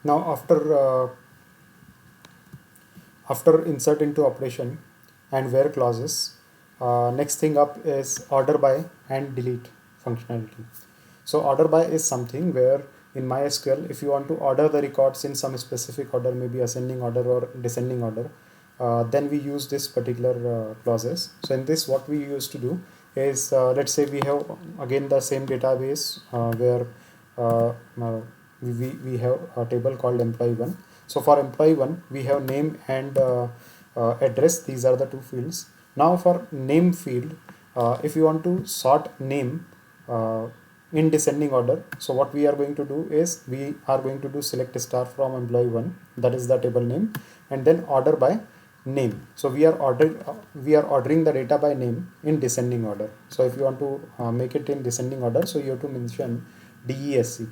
Now after insert into operation and where clauses, next thing up is order by and delete functionality. So order by is something where in MySQL, if you want to order the records in some specific order, maybe ascending order or descending order, then we use this particular clauses. So in this, what we used to do is, let's say we have again the same database where uh, uh, we have a table called employee one. So for employee one, we have name and address. These are the two fields. Now for name field, if you want to sort name in descending order, so what we are going to do is we are going to do select star from employee one, that is the table name, and then order by name. So we are ordering the data by name in descending order. So if you want to make it in descending order, so you have to mention DESC.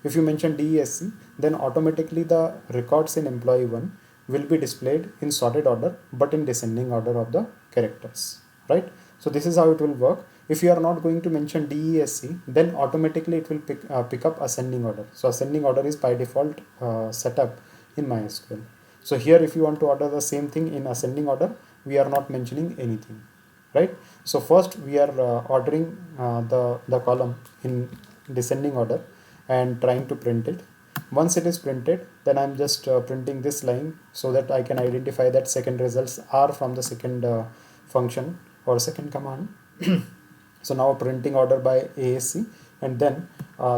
If you mention DESC, then automatically the records in employee one will be displayed in sorted order but in descending order of the characters, right? So this is how it will work. If you are not going to mention DESC, then automatically it will pick up ascending order. So ascending order is by default setup in MySQL. So here if you want to order the same thing in ascending order, we are not mentioning anything, right? So first we are ordering the column in descending order and trying to print it. Once it is printed, then I'm just printing this line so that I can identify that second results are from the second function or second command. So now printing order by ASC, and then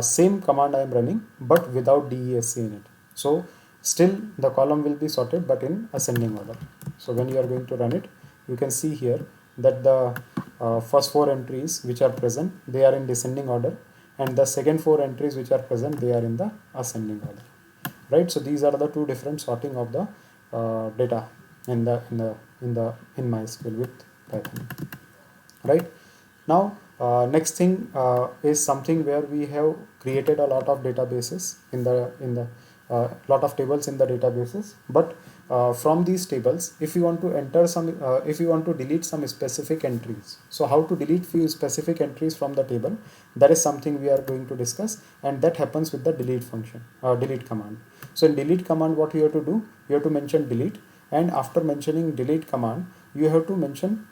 same command I am running but without DESC in it. So still the column will be sorted but in ascending order. So when you are going to run it, you can see here that the first four entries which are present, they are in descending order, and the second four entries which are present, they are in the ascending order, right? So these are the two different sorting of the data in MySQL with Python, right? Now next thing is something where we have created a lot of databases in the lot of tables in the databases, but from these tables, if you want to enter some if you want to delete some specific entries, so how to delete few specific entries from the table, that is something we are going to discuss, and that happens with the delete function, delete command. So in delete command, what you have to do, you have to mention delete, and after mentioning delete command, you have to mention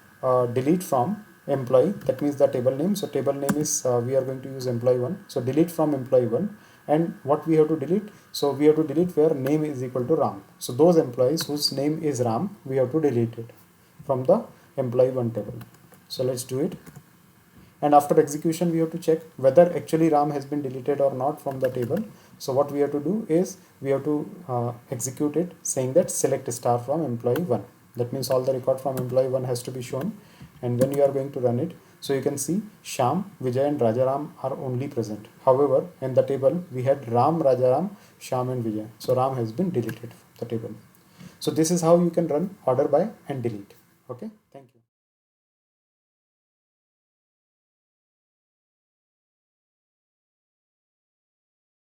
delete from employee, that means the table name. So table name is we are going to use employee one, so delete from employee one. And what we have to delete, so we have to delete where name is equal to Ram. So those employees whose name is Ram, we have to delete it from the employee one table. So let's do it, and after execution we have to check whether actually Ram has been deleted or not from the table. So what we have to do is we have to execute it saying that select star from employee one. That means all the record from employee one has to be shown, and when you are going to run it, so you can see Sham, Vijay and Rajaram are only present. However, in the table we had Ram, Rajaram, Sham and Vijay. So Ram has been deleted from the table. So this is how you can run order by and delete. Okay, thank you.